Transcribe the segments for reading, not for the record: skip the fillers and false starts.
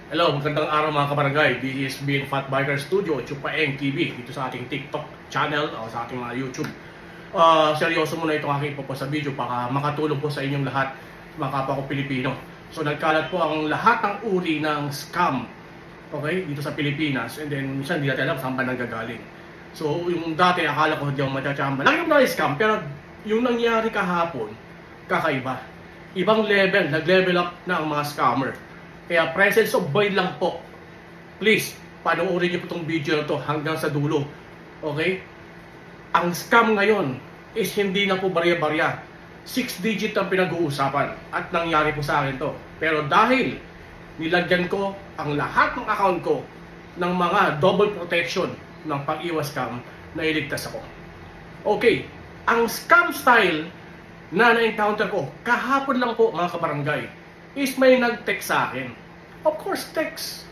Hello, magandang araw mga kabarangay. This is Being Fat Biker Studio, Chupaeng TV, dito sa ating TikTok channel o sa ating mga YouTube. Seryoso muna itong aking ipopost sa video para makatulong po sa inyong lahat, mga kapwa ko Pilipino. So nagkalat po ang lahat ng uri ng scam, okay, dito sa Pilipinas. And then minsan hindi natin alam saan ba nanggagaling. So yung dati akala ko hindi ako matachamba. Lagi ko na-scam, pero yung nangyari kahapon, kakaiba. Ibang level, nag-level up na ang mga scammer. Kaya presence of mind lang po. Please, panoorin niyo po itong video na to hanggang sa dulo. Okay? Ang scam ngayon is hindi na po barya-barya. 6 digit ang pinag-uusapan at nangyari po sa akin to. Pero dahil nilagyan ko ang lahat ng account ko ng mga double protection ng pag-iwas scam, nailigtas ako. Okay, ang scam style na na-encounter ko kahapon lang po mga kabarangay is may nag-text sa akin. Of course, text.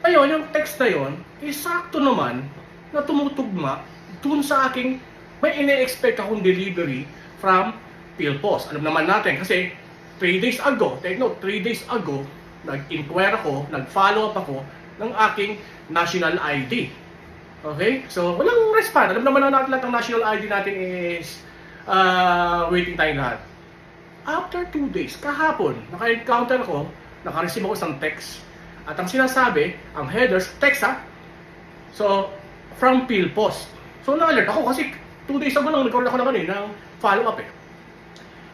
Ayun, yung text na yun, sakto naman na tumutugma dun sa aking may ine-expect akong delivery from PhilPos. Alam naman natin kasi 3 days ago, take note, 3 days ago, nag-inquire ako, nag-follow up ako ng aking national ID. Okay? So, walang respond. Alam naman natin lahat ang national ID natin is waiting time lahat. After 2 days, kahapon, naka-encounter ako, naka-receive ako isang text. At ang sinasabi, ang headers, text ha. So, from PhilPos. So, na-alert ako kasi 2 days ago lang nag-record ako ng follow-up eh.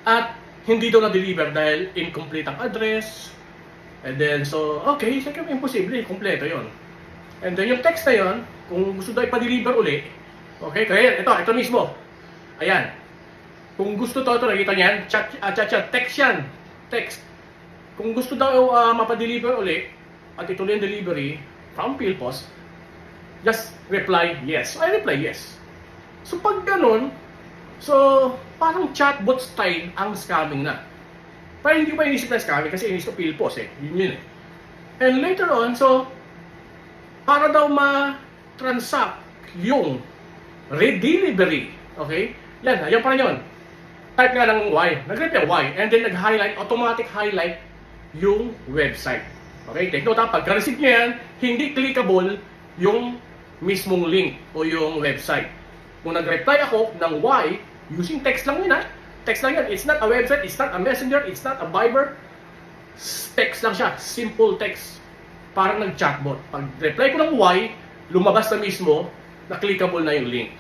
At hindi daw na-deliver dahil incomplete ang address. And then, so, okay, sige, imposible, kompleto yon. And then, yung text na yon, kung gusto daw ipa-deliver uli, okay, kaya ito mismo. Ayan. Kung gusto ito, nakita niyan, text yan. Text. Kung gusto daw mapadeliver uli, at ituloy ang delivery from PhilPos, just reply yes. I reply yes. So pag ganun, so parang chatbot style ang scamming na. Parang hindi ko pa inisip na scamming kasi inisip ko PhilPos eh. Yun eh. And later on, so para daw ma-transact yung redelivery, okay? Yan pa rin yun. Type nga ng Y, nag-reply Y, and then nag-highlight, automatic highlight yung website. Okay, take note ha, pagka-receive nyo yan, hindi clickable yung mismong link o yung website. Kung nag-reply ako ng Y, using text lang yun ha, text lang yan, it's not a website, it's not a messenger, it's not a Viber, text lang siya, simple text, parang nag-chatbot. Pag-reply ko ng Y, lumabas na mismo, na-clickable na yung link.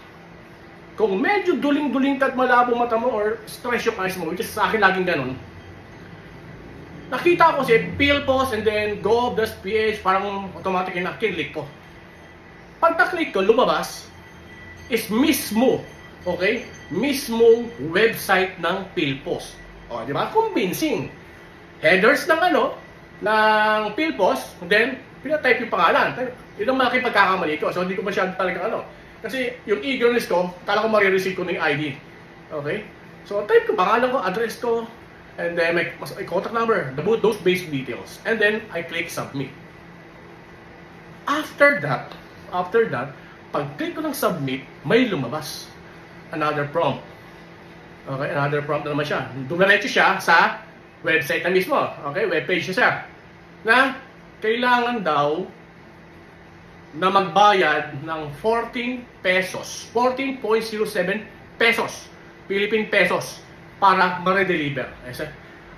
Kung medyo duling-duling ka at malabo mata mo or stress yung eyes mo, which is sa akin laging ganun, nakita ko si PhilPos and then gov.ph, parang automatic yung nakiklik ko. Pag na-click ko, lumabas, is mismo, okay? Mismo website ng PhilPos. O, di ba? Convincing. Headers ng ng PhilPos, and then, pinatype yung pangalan. Yun ang malaking pagkakamali ko. So, hindi ko masyado talagang Kasi yung eagerness ko, kala ko marireceive ko ng ID. Okay? So, type ko pangalan ko, address ko, and then my contact number, those basic details. And then, I click submit. After that, pag-click ko ng submit, may lumabas. Another prompt. Okay? Another prompt na naman siya. Dumiretso siya sa website na mismo. Okay? Webpage siya. Na kailangan daw na magbayad ng 14 pesos, 14.07 pesos, Philippine pesos, para ma-redeliver.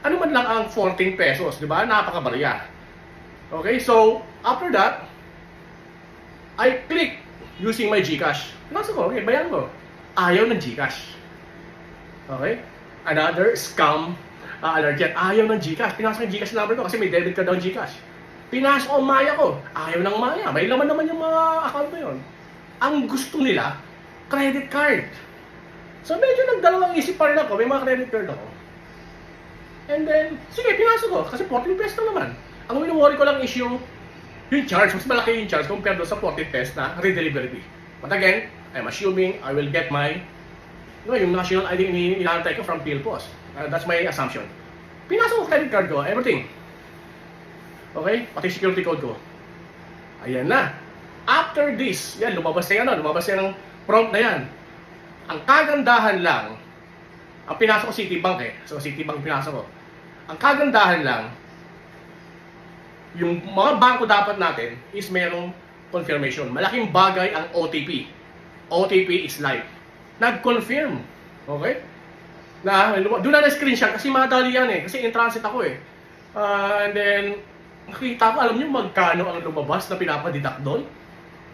Ano man lang ang 14 pesos, di ba? Napakabarya. Okay, so, after that, I click using my GCash. Nasa ko, okay, bayan ko. Ayaw ng GCash. Okay? Another scam alert yan. Ayaw ng GCash. Pinasok yung GCash number ko kasi may debit card daw GCash. Pinasok ang Maya ko. Ayaw ng Maya. May laman naman yung mga account na yun. Ang gusto nila, credit card. So medyo nagdalawang isip pa rin ako. May mga credit card ako. And then, sige, pinasok ko. Kasi 14 pesos lang naman. Ang wini-worry ko lang is yung charge. Mas malaki yung charge compared sa 14 pesos na redelivery fee. But again, I'm assuming I will get my yung national ID inantay ko from PhilPos. That's my assumption. Pinasok ko credit card ko, everything. Okay? Pati security code ko. Ayan na. After this, yan, lumabas na ng prompt na yan. Ang kagandahan lang, ang pinasok ko Citibank eh. So Citibank pinasok ko. Ang kagandahan lang, yung mga bangko dapat natin is merong confirmation. Malaking bagay ang OTP. OTP is live. Nag-confirm. Okay? Doon na na-screenshot kasi madali yan eh. Kasi in transit ako eh. And then, nakita ko, alam niyo magkano ang lumabas na pinapadidak doon?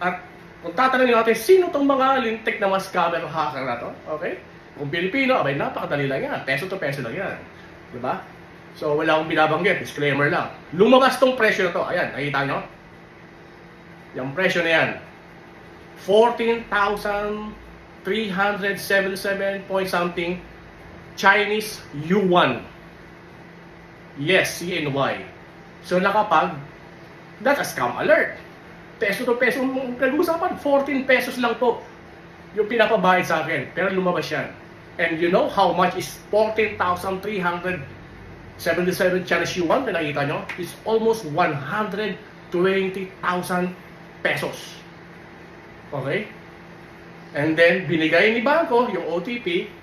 At kung tatanungin natin, sino tong mga lintik na mas scammer hacker na to? Okay? Kung Pilipino, abay, napakadali lang yan. Peso to peso lang yan. Diba? So, wala akong binabanggit. Disclaimer lang. Lumabas tong presyo na to. Ayan, nakita nyo? Yung presyo na yan. 14,377 point something Chinese yuan. Yes, CNY. So, nakapag, that's a scam alert. Peso to peso, nag-uusapan, 14 pesos lang po yung pinapabayad sa akin. Pero lumabas yan. And you know how much is 14,377 Chinese yuan? Pinakita nyo? It's almost 120,000 pesos. Okay? And then, binigay ni Bangko yung OTP.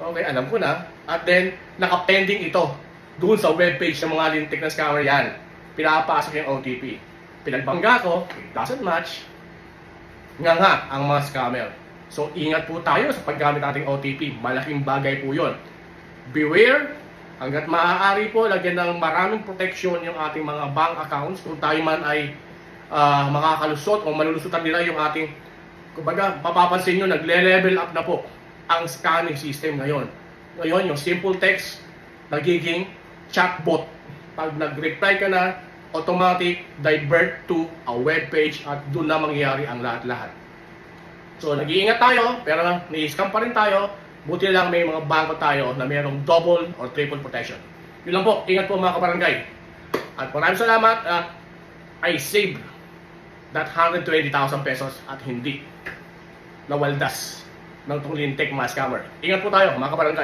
Okay, alam ko na. At then, nakapending ito doon sa webpage ng mga lintik na scammer yan. Pinapasok yung OTP. Pinagbangga ko, it doesn't match. Nga ang mga scammer. So, ingat po tayo sa paggamit nating OTP. Malaking bagay po yun. Beware, hanggat maaari po, lagyan ng maraming protection yung ating mga bank accounts. Kung tayo man ay makakalusot o malulusutan nila yung ating, kumbaga, mapapansin nyo, nagle-level up na po ang scanning system ngayon. Ngayon, yung simple text, nagiging chatbot. Pag nag-reply ka na, automatic divert to a web page at doon na mangyayari ang lahat-lahat. So, nag-iingat tayo, pero ni-scam pa rin tayo. Buti lang may mga bangko tayo na mayroong double or triple protection. Yun lang po, ingat po mga kabarangay. At maraming salamat at I saved that 120,000 pesos at hindi nawaldas ng tunglintik mga scammer. Ingat po tayo mga kabarangay.